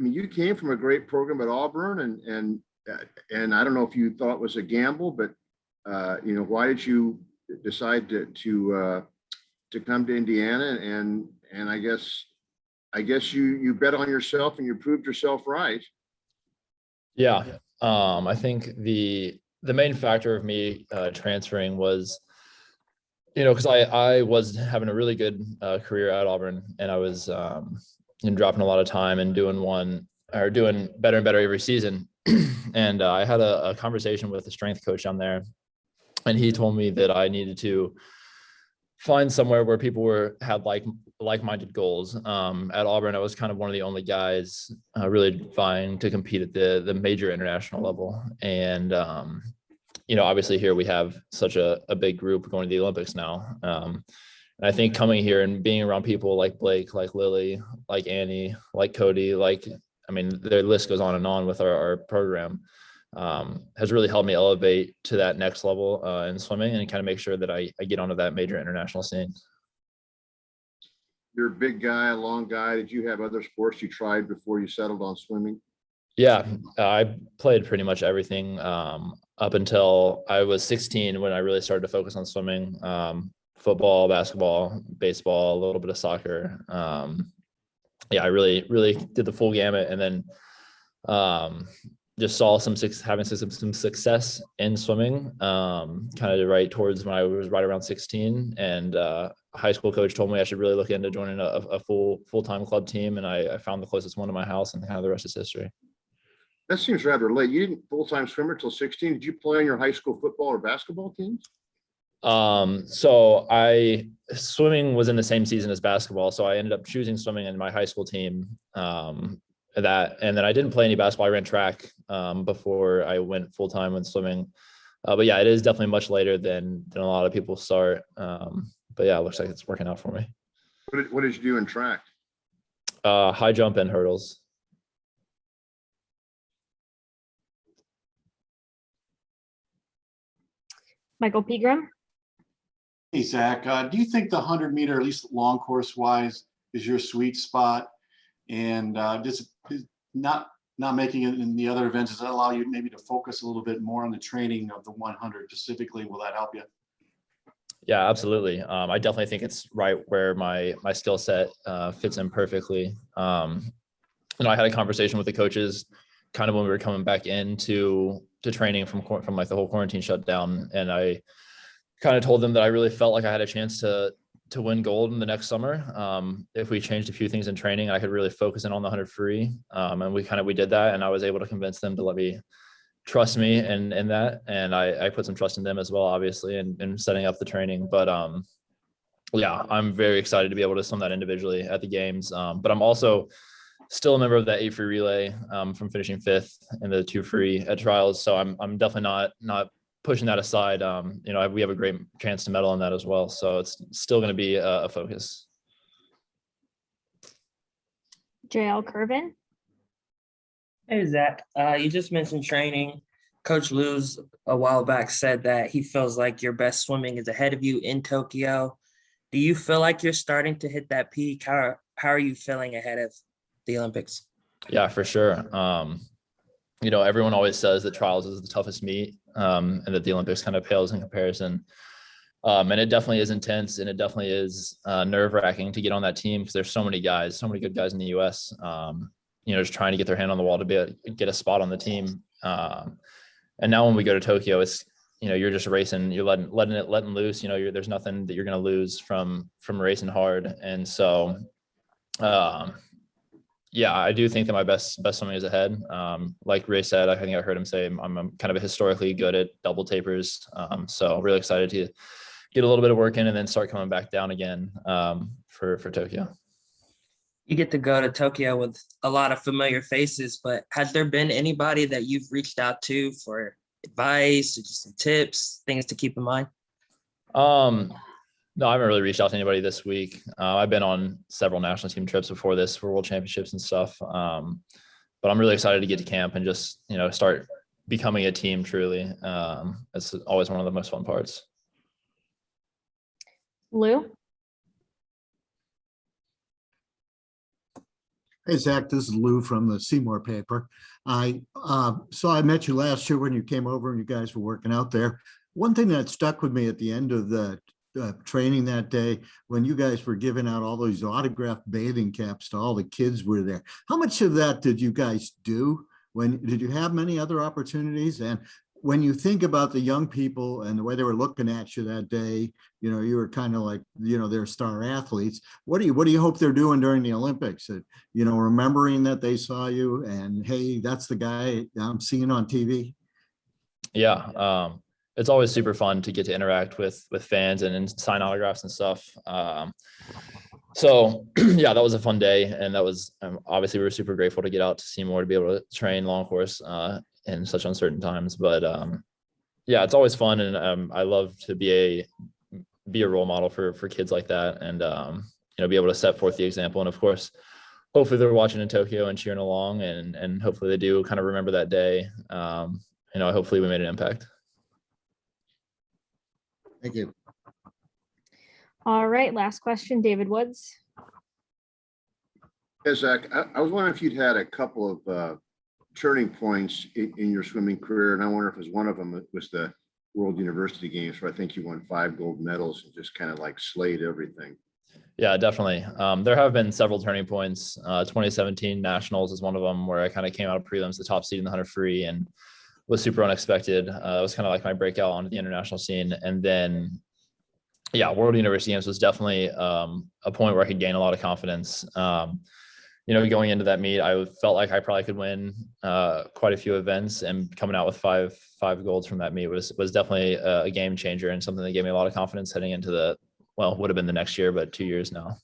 I mean, you came from a great program at Auburn, and I don't know if you thought it was a gamble, but why did you decide to come to Indiana? And I guess you bet on yourself and you proved yourself right. Yeah. I think the main factor of me transferring was, because I was having a really good career at Auburn, and I was dropping a lot of time and doing better and better every season. And I had a conversation with the strength coach down there, and he told me that I needed to find somewhere where people had like-minded goals. At Auburn, I was kind of one of the only guys really vying to compete at the major international level. And obviously here we have such a big group going to the Olympics now. And I think coming here and being around people like Blake, like Lily, like Annie, like Cody, their list goes on and on with our program, has really helped me elevate to that next level in swimming and kind of make sure that I get onto that major international scene. You're a big guy, a long guy. Did you have other sports you tried before you settled on swimming? Yeah, I played pretty much everything up until I was 16 when I really started to focus on swimming. Football, basketball, baseball, a little bit of soccer. I really, really did the full gamut, and then just saw having some success in swimming, kind of right towards when I was right around 16. And a high school coach told me I should really look into joining a full-time club team, and I found the closest one to my house, and kind of the rest is history. That seems rather late. You didn't full-time swimmer till 16. Did you play on your high school football or basketball teams? So swimming was in the same season as basketball, so I ended up choosing swimming in my high school team. And then I didn't play any basketball. I ran track before I went full-time with swimming. But yeah, it is definitely much later than a lot of people start. But yeah, it looks like it's working out for me. What did you do in track? High jump and hurdles. Michael Pegram. Hey, Zach, do you think the 100-meter, at least long course wise, is your sweet spot? And just not making it in the other events, does that allow you maybe to focus a little bit more on the training of the 100 specifically? Will that help you? Yeah, absolutely. I definitely think it's right where my skill set fits in perfectly. I had a conversation with the coaches kind of when we were coming back into training from like the whole quarantine shutdown, and I kind of told them that I really felt like I had a chance to win gold in the next summer if we changed a few things in training. I could really focus in on the 100 free, and we did that, and I was able to convince them to let me trust me in that, and I put some trust in them as well, obviously, in setting up the training. But yeah, I'm very excited to be able to swim that individually at the games, but I'm also still a member of that 8 free relay from finishing 5th in the 2 free at trials, so I'm definitely not pushing that aside. We have a great chance to medal in that as well, so it's still going to be a focus. JL Curvin. Hey, Zach, you just mentioned training. Coach Luz a while back said that he feels like your best swimming is ahead of you in Tokyo. Do you feel like you're starting to hit that peak? How are you feeling ahead of the Olympics? Yeah, for sure. Everyone always says that trials is the toughest meet, and that the Olympics kind of pales in comparison. And it definitely is intense, and it definitely is nerve-wracking to get on that team because there's so many good guys in the U.S. Just trying to get their hand on the wall to get a spot on the team. And now when we go to Tokyo, it's you're just racing, you're letting loose. There's nothing that you're going to lose from racing hard, and so. Yeah, I do think that my best swimming is ahead. Like Ray said, I think I heard him say I'm kind of historically good at double tapers. So really excited to get a little bit of work in and then start coming back down again for Tokyo. You get to go to Tokyo with a lot of familiar faces, but has there been anybody that you've reached out to for advice or just some tips, things to keep in mind? No, I haven't really reached out to anybody this week. I've been on several national team trips before this for world championships and stuff. But I'm really excited to get to camp and just, start becoming a team truly. It's always one of the most fun parts. Lou? Hey, Zach, this is Lou from the Seymour paper. So I met you last year when you came over and you guys were working out there. One thing that stuck with me at the end of the training that day, when you guys were giving out all those autographed bathing caps to all the kids were there. How much of that did you guys do? Did you have many other opportunities? And when you think about the young people and the way they were looking at you that day, you know, you were kind of like, you know, they're star athletes. What do you hope they're doing during the Olympics? You know, remembering that they saw you and, hey, that's the guy I'm seeing on TV. Yeah. It's always super fun to get to interact with fans and sign autographs and stuff. So yeah, that was a fun day. And that was, obviously we were super grateful to get out to Seymour to be able to train long course in such uncertain times. But yeah, it's always fun. And I love to be a role model for kids like that. And, you know, be able to set forth the example. And of course, hopefully they're watching in Tokyo and cheering along and hopefully they do kind of remember that day. You know, hopefully we made an impact. Thank you. All right, last question, David Woods. Yeah, Zach, I was wondering if you'd had a couple of turning points in your swimming career, and I wonder if it was one of them. It was the World University Games, where I think you won 5 gold medals and just kind of like slayed everything. Yeah, definitely. There have been several turning points. 2017 Nationals is one of them where I kind of came out of prelims, the top seed in the 100 free, and was super unexpected. It was kind of like my breakout onto the international scene. And then, yeah, World University Games was definitely a point where I could gain a lot of confidence. You know, going into that meet, I felt like I probably could win quite a few events, and coming out with five golds from that meet was definitely a game changer and something that gave me a lot of confidence heading into would have been the next year, but 2 years now.